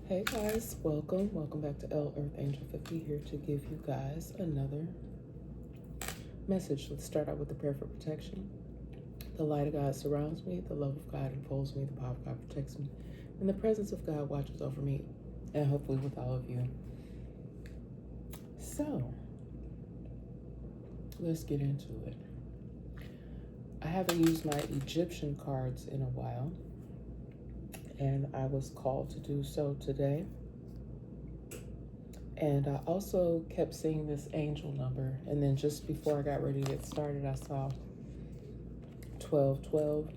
Hey guys, welcome back to L Earth Angel 50, here to give you guys another message. Let's start out with the prayer for protection. The light of God surrounds me, the love of God enfolds me, the power of God protects me, and the presence of God watches over me, and hopefully with all of you. So, let's get into it. I haven't used my Egyptian cards in a while, and I was called to do so today. And I also kept seeing this angel number. And then just before I got ready to get started, I saw 1212.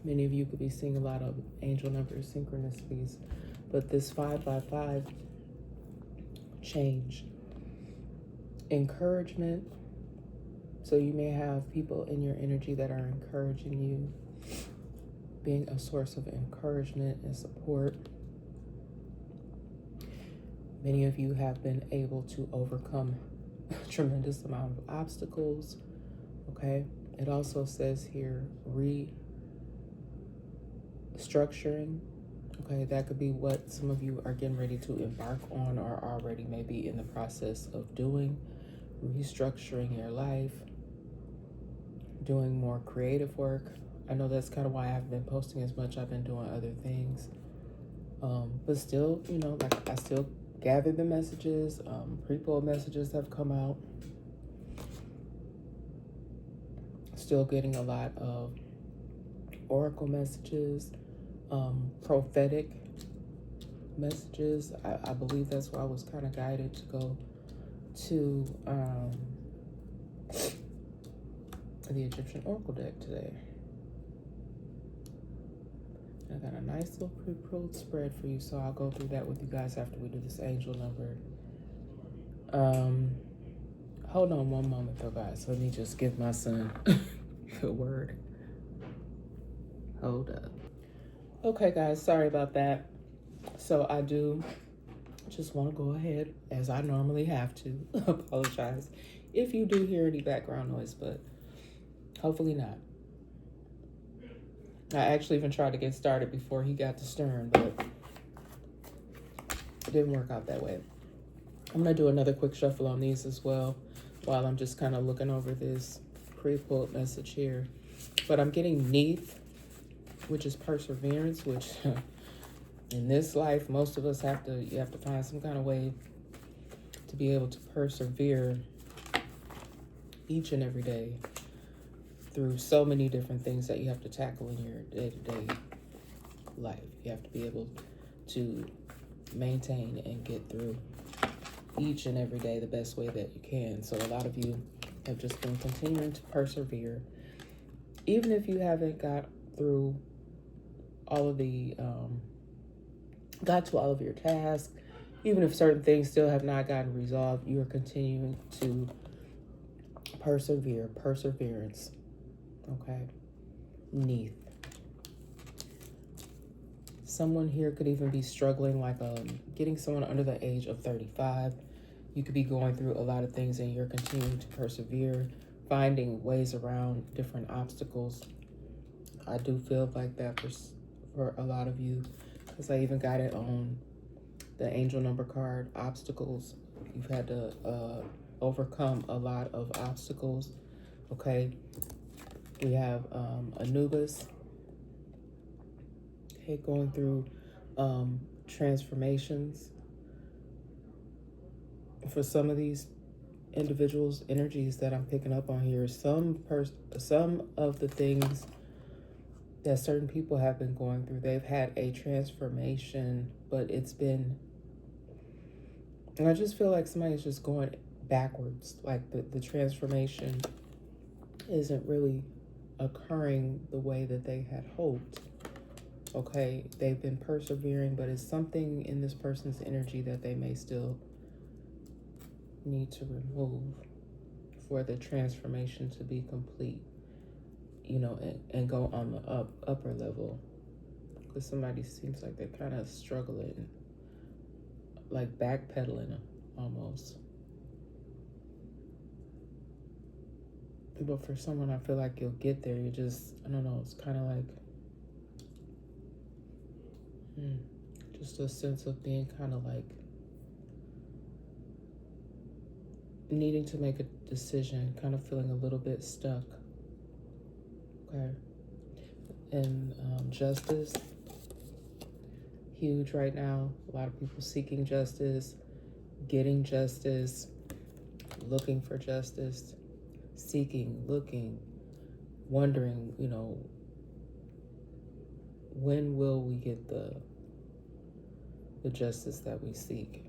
Many of you could be seeing a lot of angel number synchronicities. But this 555 change. Encouragement. So you may have people in your energy that are encouraging you, being a source of encouragement and support. Many of you have been able to overcome a tremendous amount of obstacles, okay? It also says here, restructuring, okay? That could be what some of you are getting ready to embark on or already maybe in the process of doing, restructuring your life, doing more creative work. I know that's kind of why I haven't been posting as much. I've been doing other things, but still, like I still gather the messages. Pre-poll messages have come out. Still getting a lot of oracle messages, prophetic messages. I believe that's why I was kind of guided to go to the Egyptian oracle deck today. I got a nice little pre-pulled spread for you, so I'll go through that with you guys after we do this angel number. Hold on one moment though, guys. Let me just give my son a word. Hold up. Okay, guys, sorry about that. So I do just want to go ahead, as I normally have to, apologize if you do hear any background noise, but hopefully not. I actually even tried to get started before he got to Stern, but it didn't work out that way. I'm going to do another quick shuffle on these as well while I'm just kind of looking over this pre-pulled message here. But I'm getting Neath, which is perseverance, which in this life, most of us you have to find some kind of way to be able to persevere each and every day through so many different things that you have to tackle in your day-to-day life. You have to be able to maintain and get through each and every day the best way that you can. So a lot of you have just been continuing to persevere. Even if you haven't got through all of the, got to all of your tasks, even if certain things still have not gotten resolved, you are continuing to persevere, perseverance. Okay. Neath. Someone here could even be struggling, like getting someone under the age of 35. You could be going through a lot of things and you're continuing to persevere, finding ways around different obstacles. I do feel like that for a lot of you, because I even got it on the angel number card, obstacles. You've had to overcome a lot of obstacles, okay? We have Anubis, okay, going through transformations. For some of these individuals' energies that I'm picking up on here, some of the things that certain people have been going through, they've had a transformation, but it's been, and I just feel like somebody's just going backwards. Like the transformation isn't really occurring the way that they had hoped. Okay, they've been persevering, but it's something in this person's energy that they may still need to remove for the transformation to be complete, and go on the upper level. Because somebody seems like they're kind of struggling, like backpedaling almost. But for someone, I feel like you'll get there. You just, I don't know, it's kind of like, Just a sense of being kind of like needing to make a decision, kind of feeling a little bit stuck. Okay. And justice, huge right now. A lot of people seeking justice, getting justice, looking for justice, seeking, looking, wondering, when will we get the justice that we seek?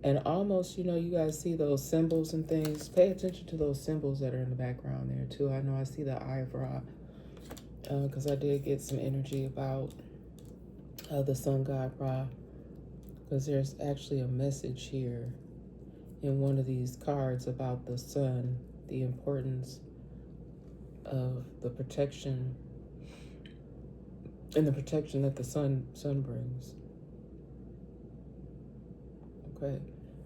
And almost, you guys see those symbols and things. Pay attention to those symbols that are in the background there too. I know I see the eye of Ra, because I did get some energy about the sun god Ra, because there's actually a message here in one of these cards about the sun, the importance of the protection and the protection that the sun brings. Okay.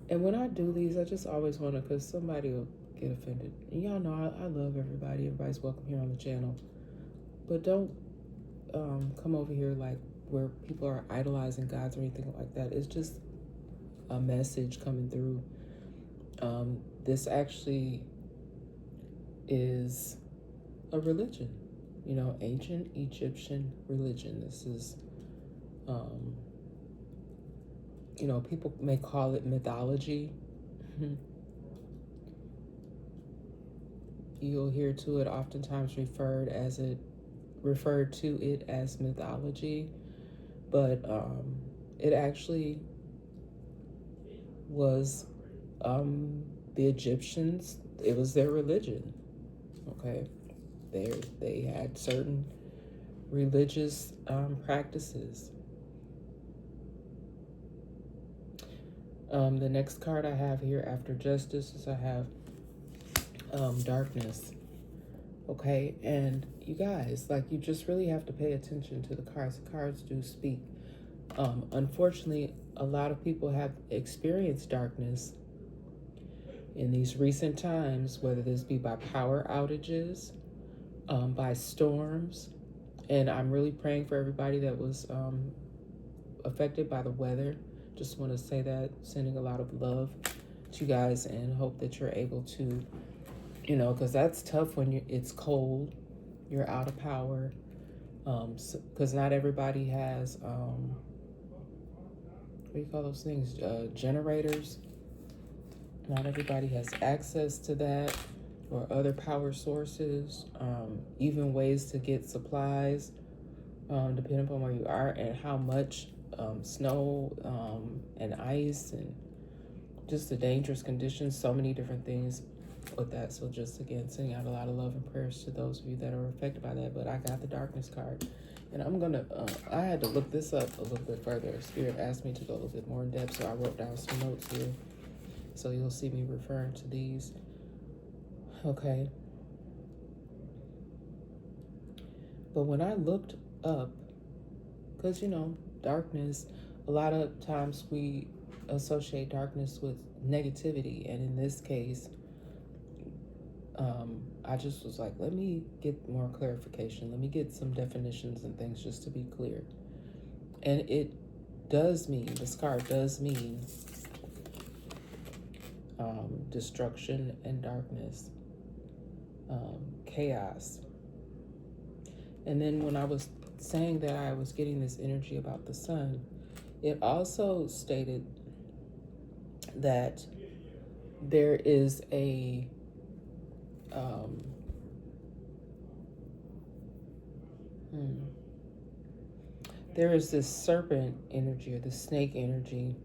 And when I do these, I just always want to, because somebody will get offended. And y'all know I love everybody. Everybody's welcome here on the channel. But don't come over here like where people are idolizing gods or anything like that. It's just a message coming through. This actually is a religion, ancient Egyptian religion. This is, people may call it mythology. You'll hear to it oftentimes referred to it as mythology, but it actually was the Egyptians. It was their religion. Okay, they had certain religious practices. The next card I have here after justice is I have darkness. Okay, and you guys, you just really have to pay attention to the cards. The cards do speak. Unfortunately, a lot of people have experienced darkness in these recent times, whether this be by power outages, by storms, and I'm really praying for everybody that was affected by the weather. Just want to say that, sending a lot of love to you guys, and hope that you're able to, because that's tough when it's cold, you're out of power, because not everybody has, what do you call those things, generators. Not everybody has access to that or other power sources, even ways to get supplies, depending upon where you are and how much snow and ice and just the dangerous conditions, so many different things with that. So just again, sending out a lot of love and prayers to those of you that are affected by that. But I got the darkness card, and I'm gonna I had to look this up a little bit further. Spirit asked me to go a little bit more in depth, so I wrote down some notes here, so you'll see me referring to these. Okay, but when I looked up, because darkness, a lot of times we associate darkness with negativity, and in this case, I just was like, let me get more clarification, let me get some definitions and things just to be clear. And it does mean, this card does mean destruction and darkness, chaos. And then when I was saying that I was getting this energy about the sun, it also stated that there is a there is this serpent energy or the snake energy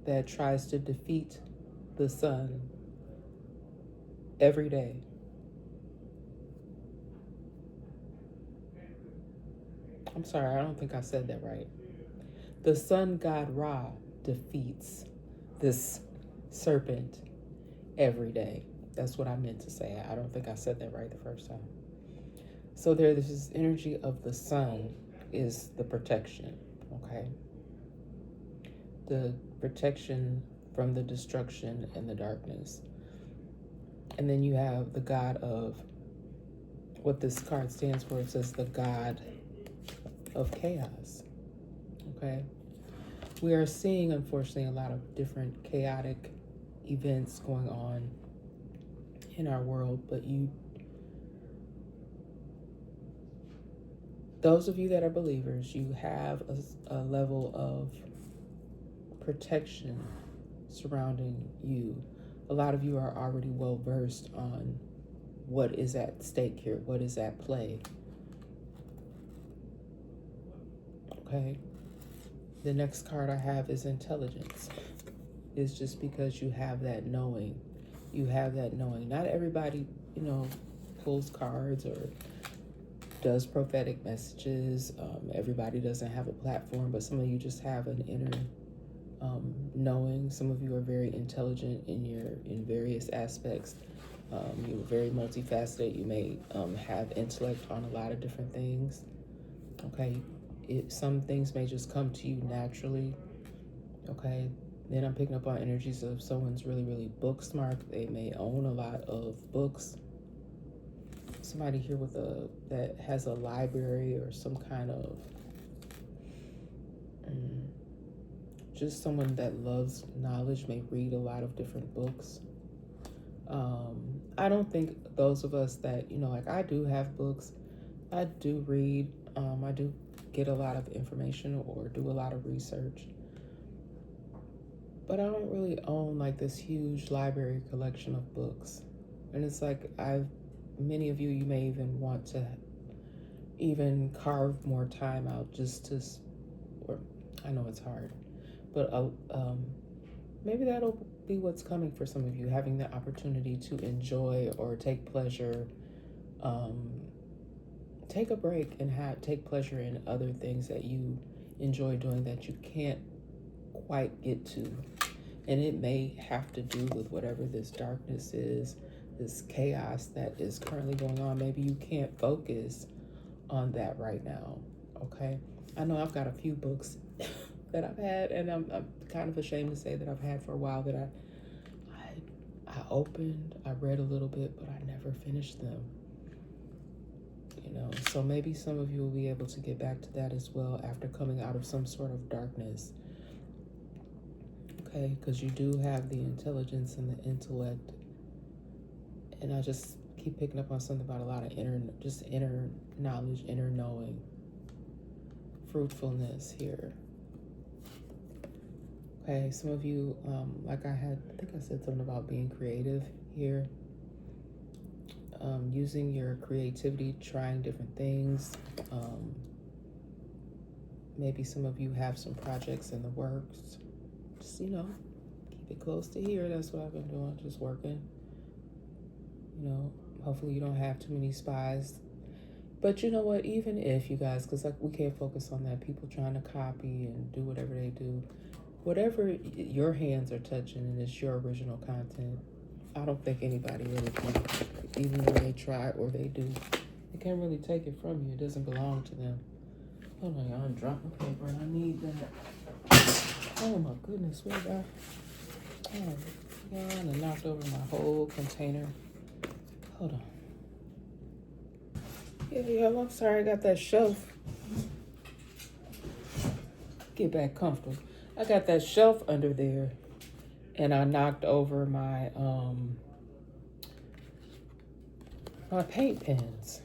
that tries to defeat the sun every day. I'm sorry, I don't think I said that right. The sun god Ra defeats this serpent every day. That's what I meant to say. I don't think I said that right the first time. So there's this energy of the sun is the protection, okay? The protection from the destruction and the darkness. And then you have the god of what this card stands for. It says the God of Chaos. Okay. We are seeing, unfortunately, a lot of different chaotic events going on in our world, but those of you that are believers, you have a level of protection surrounding you. A lot of you are already well versed on what is at stake here, what is at play. Okay. The next card I have is intelligence. It's just because you have that knowing. You have that knowing. Not everybody, pulls cards or does prophetic messages. Everybody doesn't have a platform, but some of you just have an inner knowing. Some of you are very intelligent in various aspects. You're very multifaceted. You may have intellect on a lot of different things. Okay, some things may just come to you naturally. Okay, then I'm picking up on energies of someone's really, really book smart. They may own a lot of books. Somebody here that has a library or some kind of just someone that loves knowledge, may read a lot of different books. I don't think those of us that, like I do have books, I do read, I do get a lot of information or do a lot of research, but I don't really own like this huge library collection of books. And it's like many of you may even want to even carve more time out just to, or I know it's hard, but maybe that'll be what's coming for some of you, having the opportunity to enjoy or take pleasure, take a break and take pleasure in other things that you enjoy doing that you can't quite get to. And it may have to do with whatever this darkness is, this chaos that is currently going on. Maybe you can't focus on that right now. Okay. I know I've got a few books that I've had, and I'm kind of ashamed to say that I've had for a while, that I opened, I read a little bit, but I never finished them. So maybe some of you will be able to get back to that as well after coming out of some sort of darkness. Okay, because you do have the intelligence and the intellect. And I just keep picking up on something about a lot of inner knowledge, inner knowing, fruitfulness here. Okay, some of you, I think I said something about being creative here. Using your creativity, trying different things. Maybe some of you have some projects in the works. Just, keep it close to here. That's what I've been doing, just working. Hopefully you don't have too many spies. But you know what, even if you guys, because we can't focus on that, people trying to copy and do whatever they do, whatever your hands are touching and it's your original content, I don't think anybody really can, even when they try or they do, they can't really take it from you. It doesn't belong to them. Hold on, y'all, I'm dropping paper. I need that. Oh my goodness, where did I knocked over my whole container. Hold on. Yeah, I'm sorry, I got that shelf. Get back comfortable. I got that shelf under there, and I knocked over my my paint pens.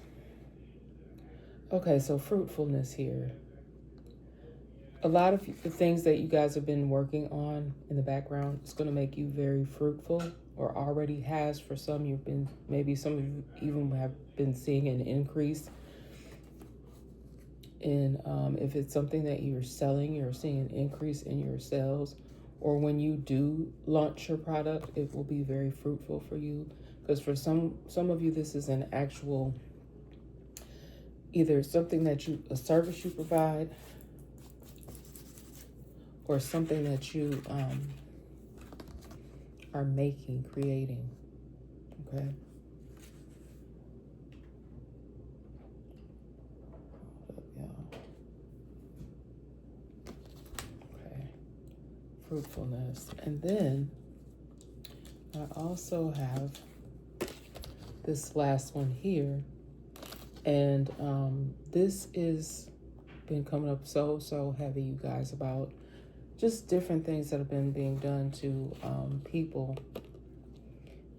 Okay, so fruitfulness here. A lot of the things that you guys have been working on in the background is going to make you very fruitful, or already has for some. Maybe some of you even have been seeing an increase in, if it's something that you're selling, you're seeing an increase in your sales, or when you do launch your product, it will be very fruitful for you. Because for some of you, this is an actual, either something a service you provide, or something that you are creating, okay? Okay, fruitfulness. And then I also have this last one here, And this is been coming up so heavy, you guys, about just different things that have been being done to people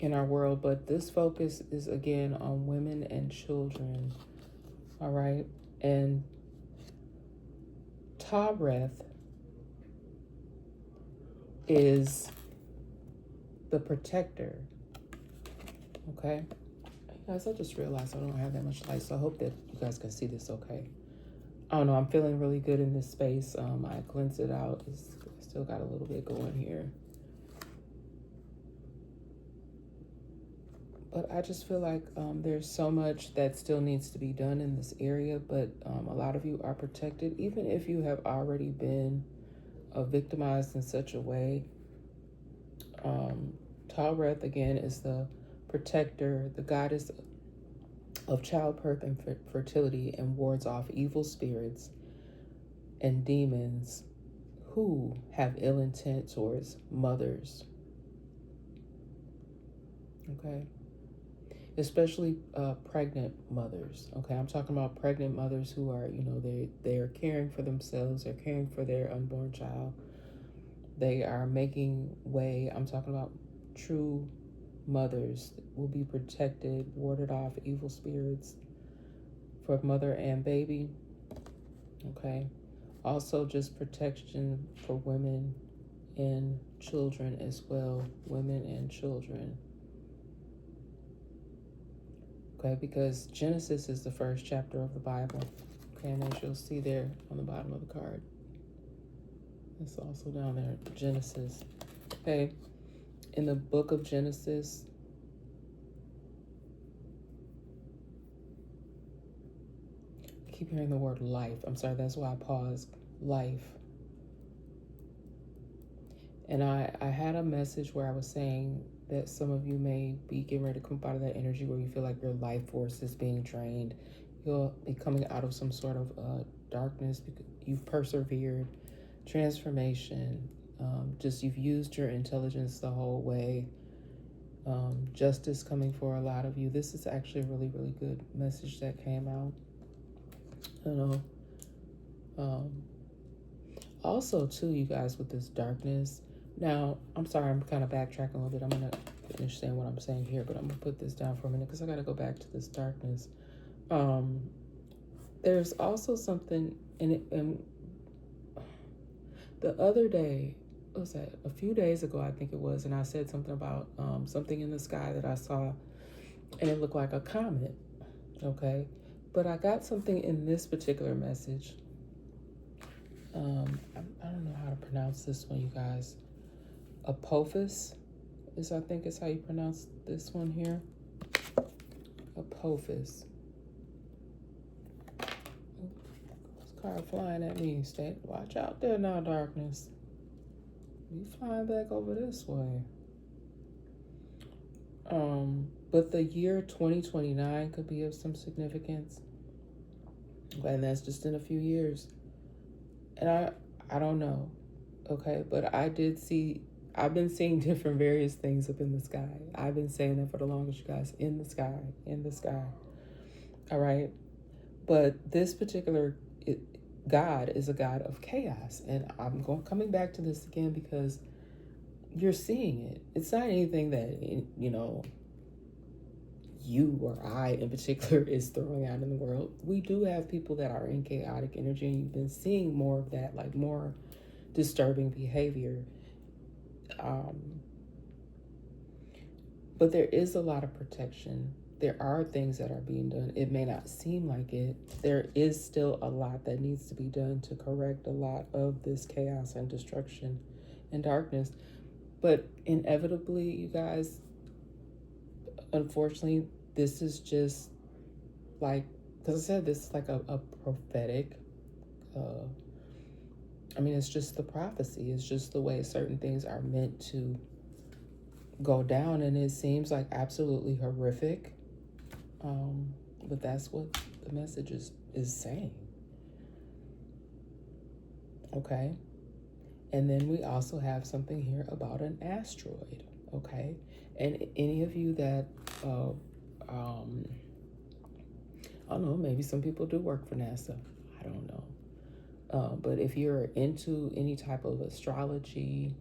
in our world. But this focus is again on women and children. All right. And Tabreth is the protector. Okay. Guys, I just realized I don't have that much light, so I hope that you guys can see this okay. I don't know, I'm feeling really good in this space. I cleansed it out. It's still got a little bit going here. But I just feel like there's so much that still needs to be done in this area, but a lot of you are protected, even if you have already been victimized in such a way. Talreth, again, is the protector, the goddess of childbirth and fertility, and wards off evil spirits and demons who have ill intent towards mothers. Okay. Especially pregnant mothers. Okay, I'm talking about pregnant mothers who are, they are caring for themselves, they're caring for their unborn child. They are making way. I'm talking about true mothers will be protected, warded off evil spirits for mother and baby. Okay. Also just protection for women and children as well. Women and children. Okay, because Genesis is the first chapter of the Bible. Okay, and as you'll see there on the bottom of the card, it's also down there, Genesis. Okay, in the book of Genesis, I keep hearing the word life. I'm sorry, that's why I paused. Life. And I had a message where I was saying that some of you may be getting ready to come out of that energy where you feel like your life force is being drained. You'll be coming out of some sort of darkness because you've persevered, transformation, just you've used your intelligence the whole way. Justice coming for a lot of you. This is actually a really, really good message that came out. Also, too, you guys, with this darkness. Now, I'm sorry, I'm kind of backtracking a little bit. I'm going to finish saying what I'm saying here, but I'm going to put this down for a minute because I got to go back to this darkness. There's also something, and the other day, what was that? A few days ago, I think it was, and I said something about something in the sky that I saw, and it looked like a comet, okay? But I got something in this particular message. I don't know how to pronounce this one, you guys. Apophis I think is how you pronounce this one here. Apophis. This card flying at me. Stay, watch out there now, darkness. You flying back over this way. But the year 2029 could be of some significance. And that's just in a few years. And I don't know. Okay, but I've been seeing different various things up in the sky. I've been saying that for the longest, you guys. In the sky. All right. But this particular God is a God of chaos. And I'm coming back to this again because you're seeing it. It's not anything that, you or I in particular is throwing out in the world. We do have people that are in chaotic energy, and you've been seeing more of that, like more disturbing behavior. But there is a lot of protection. There are things that are being done. It may not seem like it. There is still a lot that needs to be done to correct a lot of this chaos and destruction and darkness. But inevitably, you guys, unfortunately, this is just like, because I said this is like a prophetic, it's just the prophecy. It's just the way certain things are meant to go down, and it seems like absolutely horrific. But that's what the message is saying. Okay. And then we also have something here about an asteroid. Okay. And any of you that don't know, maybe some people do work for NASA. I don't know. But if you're into any type of astrology,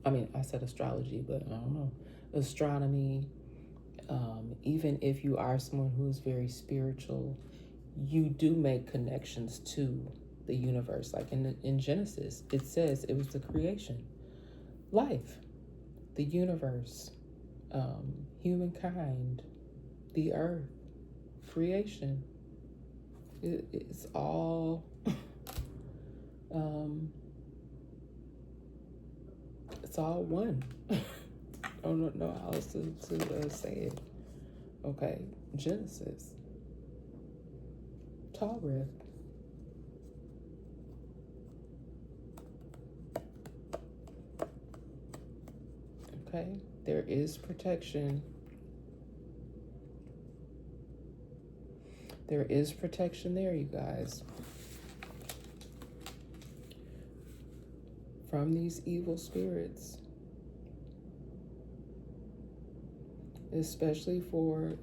I said astrology, but I don't know, astronomy, even if you are someone who's very spiritual, you do make connections to the universe. Like in Genesis, it says it was the creation, life, the universe, humankind, the earth, creation. It's all it's all one. I don't know how else to say it. Okay, Genesis, Taurus. Okay, there is protection. There is protection there, you guys, from these evil spirits, especially for,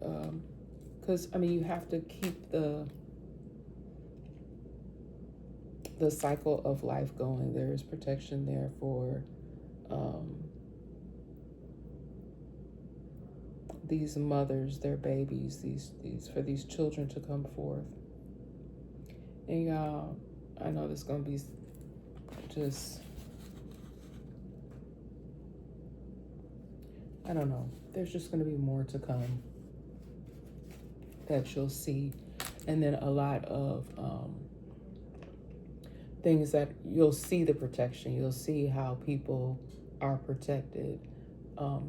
because you have to keep the cycle of life going. There is protection there for these mothers, their babies, these for these children to come forth. And y'all, I know this is gonna be just, I don't know. There's just gonna be more to come that you'll see, and then a lot of things that you'll see the protection. You'll see how people are protected.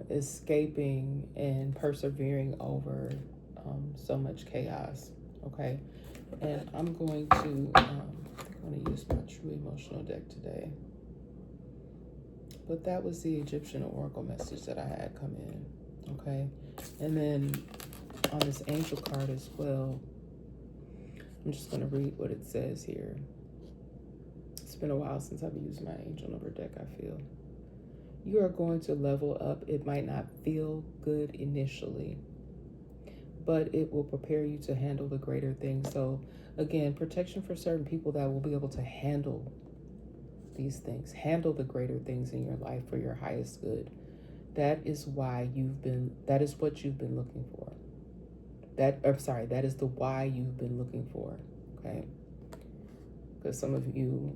Escaping and persevering over so much chaos. Okay, and I'm going to use my true emotional deck today, but that was the Egyptian oracle message that I had come in. Okay, and then on this angel card as well, I'm just going to read what it says here. It's been a while since I've used my angel number deck, I feel. You are going to level up. It might not feel good initially, but it will prepare you to handle the greater things. So again, protection for certain people that will be able to handle these things, handle the greater things in your life for your highest good. That is why that is what you've been looking for. That is the why you've been looking for, okay? Because some of you,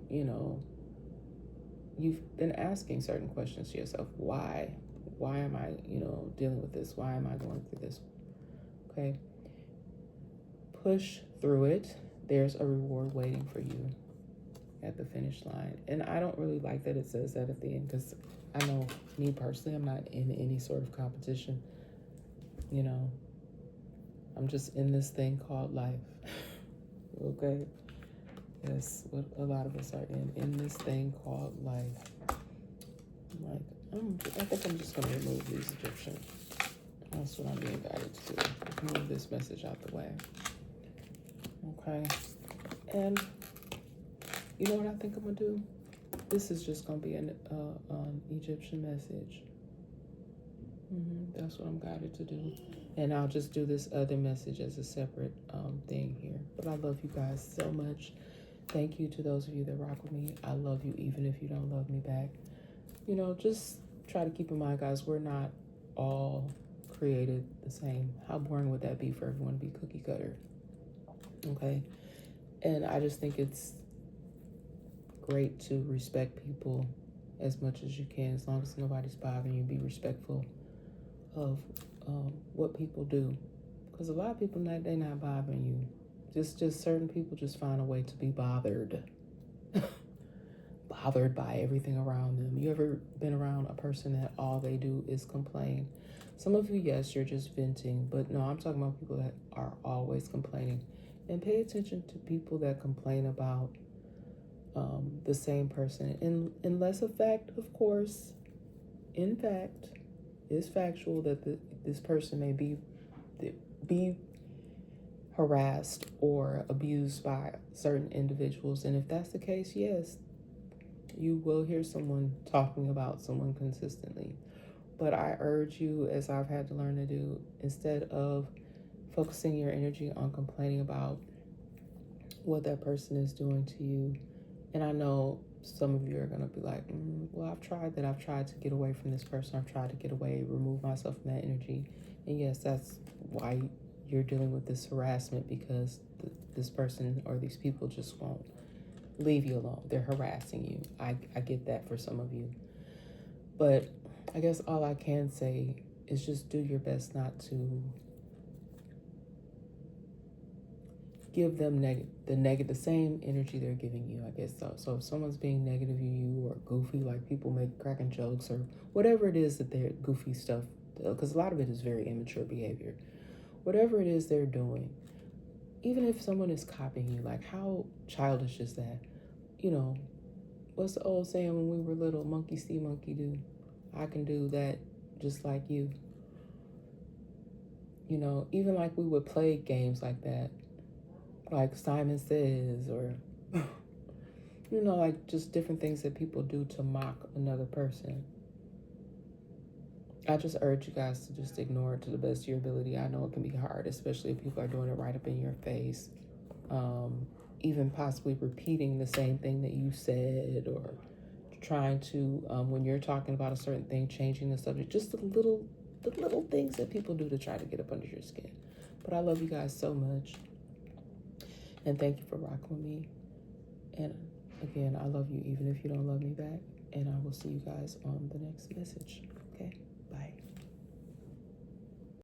you've been asking certain questions to yourself. Why? Why am I, dealing with this? Why am I going through this? Okay. Push through it. There's a reward waiting for you at the finish line. And I don't really like that it says that at the end, because I know me personally, I'm not in any sort of competition. I'm just in this thing called life. Okay. Yes, what a lot of us are in this thing called life. I think I'm just going to remove these Egyptians. That's what I'm being guided to do. Move this message out the way. Okay. And you know what I think I'm going to do? This is just going to be an Egyptian message. That's what I'm guided to do. And I'll just do this other message as a separate thing here. But I love you guys so much. Thank you to those of you that rock with me. I love you even if you don't love me back. Just try to keep in mind, guys, we're not all created the same. How boring would that be for everyone to be cookie cutter? Okay? And I just think it's great to respect people as much as you can, as long as nobody's bothering you. Be respectful of what people do. Because a lot of people, they're not bothering you. Just certain people just find a way to be bothered. Bothered by everything around them. You ever been around a person that all they do is complain? Some of you, yes, you're just venting. But no, I'm talking about people that are always complaining. And pay attention to people that complain about the same person. Unless a fact, of course, in fact, is factual that this person may be harassed or abused by certain individuals. And if that's the case, yes, you will hear someone talking about someone consistently. But I urge you, as I've had to learn to do, instead of focusing your energy on complaining about what that person is doing to you. And I know some of you are going to be like, well, I've tried that. I've tried to get away from this person. I've tried to get away, remove myself from that energy. And yes, that's why you're dealing with this harassment, because this person or these people just won't leave you alone. They're harassing you. I get that for some of you. But I guess all I can say is just do your best not to give them the same energy they're giving you, I guess. So if someone's being negative to you or goofy, like people make cracking jokes or whatever it is that they're goofy stuff, because a lot of it is very immature behavior. Whatever it is they're doing, even if someone is copying you, like how childish is that? You know, what's the old saying when we were little? Monkey see, monkey do. I can do that just like you. You know, even like we would play games like that, like Simon Says, or, you know, like just different things that people do to mock another person. I just urge you guys to just ignore it to the best of your ability. I know it can be hard, especially if people are doing it right up in your face. Even possibly repeating the same thing that you said, or trying to, when you're talking about a certain thing, changing the subject. Just the little things that people do to try to get up under your skin. But I love you guys so much. And thank you for rocking with me. And again, I love you even if you don't love me back. And I will see you guys on the next message. Okay?